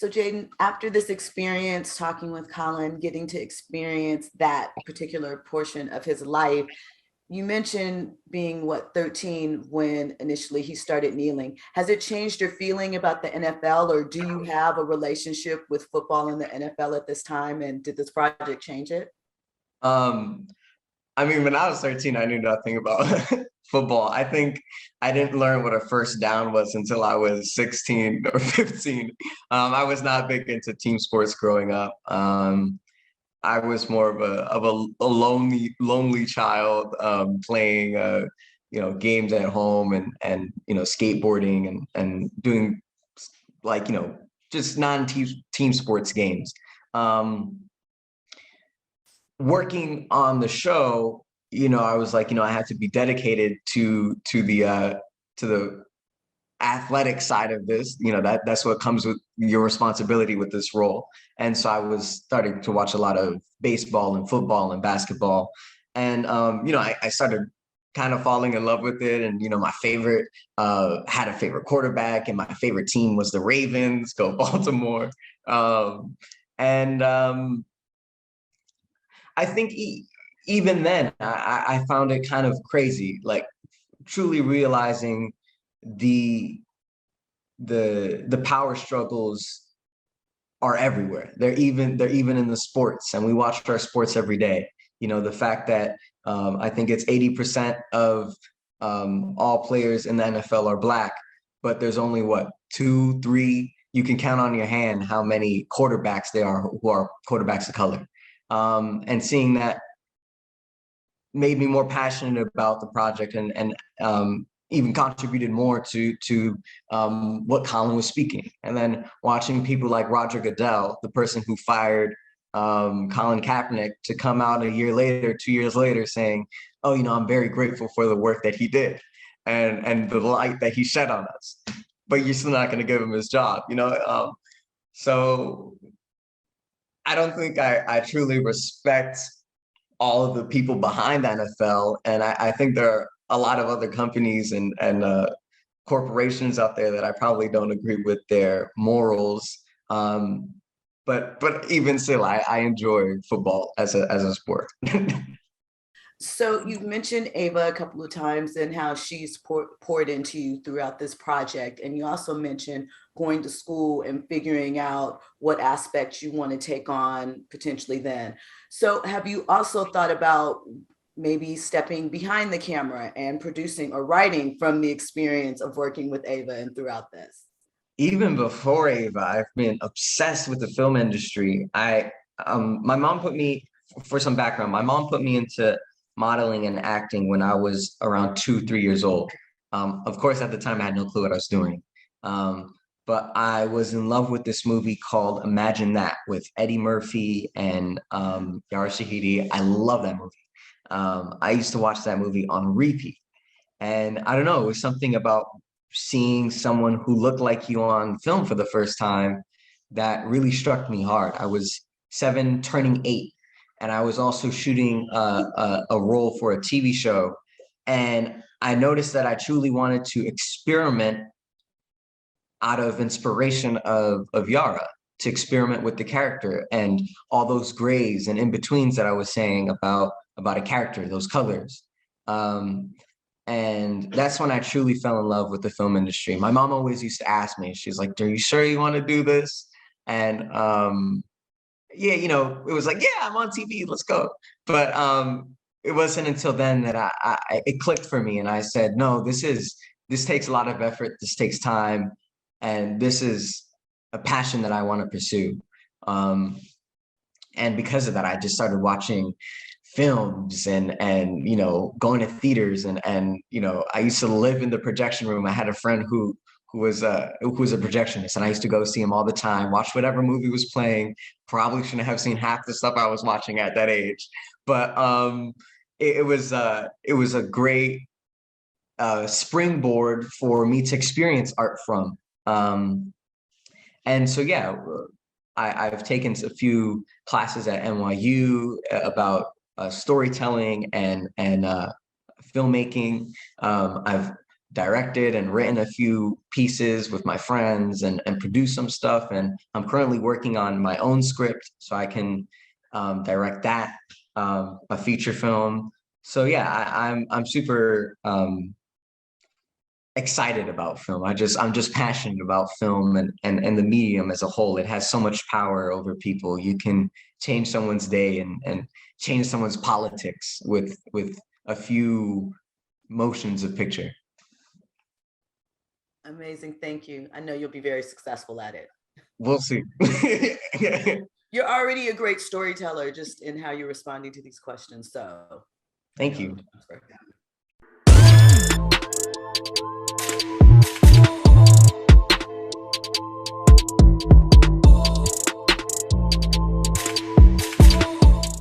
So Jaden, after this experience talking with Colin, getting to experience that particular portion of his life, you mentioned being 13 when initially he started kneeling. Has it changed your feeling about the NFL, or do you have a relationship with football in the NFL at this time? And did this project change it? Um, I mean, when I was 13, I knew nothing about football. I think I didn't learn what a first down was until I was 16 or 15. I was not big into team sports growing up. I was more of a lonely child, playing games at home and skateboarding and doing like just non-team sports games. Um, Working on the show, I was like, I had to be dedicated to the athletic side of this. That's what comes with your responsibility with this role. And so I was starting to watch a lot of baseball and football and basketball. And I started kind of falling in love with it. And my favorite had a favorite quarterback, and my favorite team was the Ravens. Go Baltimore. And I think even then, I found it kind of crazy, like truly realizing the power struggles are everywhere. They're even in the sports, and we watch our sports every day. The fact that I think it's 80% of all players in the NFL are Black, but there's only what, 2, 3, you can count on your hand how many quarterbacks there are who are quarterbacks of color. And seeing that made me more passionate about the project, and even contributed more to what Colin was speaking. And then watching people like Roger Goodell, the person who fired Colin Kaepernick, to come out a year later, 2 years later, saying, "Oh, I'm very grateful for the work that he did, and the light that he shed on us." But you're still not going to give him his job, So I don't think I truly respect all of the people behind the NFL. And I think there are a lot of other companies and corporations out there that I probably don't agree with their morals. But even still, I enjoy football as a sport. So you've mentioned Ava a couple of times and how she's poured into you throughout this project. And you also mentioned going to school and figuring out what aspects you want to take on potentially then. So have you also thought about maybe stepping behind the camera and producing or writing from the experience of working with Ava and throughout this? Even before Ava, I've been obsessed with the film industry. My mom put me, for some background, my mom put me into modeling and acting when I was around 2, 3 years old. Of course, at the time, I had no clue what I was doing. But I was in love with this movie called Imagine That with Eddie Murphy and Yara Shahidi. I love that movie. I used to watch that movie on repeat. And I don't know, it was something about seeing someone who looked like you on film for the first time that really struck me hard. I was 7, turning 8. And I was also shooting a role for a TV show. And I noticed that I truly wanted to experiment out of inspiration of Yara, to experiment with the character and all those grays and in-betweens that I was saying about a character, those colors. And that's when I truly fell in love with the film industry. My mom always used to ask me, she's like, "Are you sure you want to do this?" And yeah, it was like, "Yeah, I'm on TV, let's go." But it wasn't until then that it clicked for me, and I said, "No, this takes a lot of effort, this takes time, and this is a passion that I want to pursue." And because of that, I just started watching films and going to theaters, and I used to live in the projection room. I had a friend who was a projectionist, and I used to go see him all the time, watch whatever movie was playing. Probably shouldn't have seen half the stuff I was watching at that age, but it was a great springboard for me to experience art from. And so yeah, I've taken a few classes at NYU about storytelling and filmmaking. I've directed and written a few pieces with my friends and produced some stuff. And I'm currently working on my own script so I can direct that, a feature film. So yeah, I'm super excited about film. I'm just passionate about film and the medium as a whole. It has so much power over people. You can change someone's day and change someone's politics with a few motions of picture. Amazing. Thank you. I know you'll be very successful at it. We'll see. You're already a great storyteller just in how you're responding to these questions. So thank you.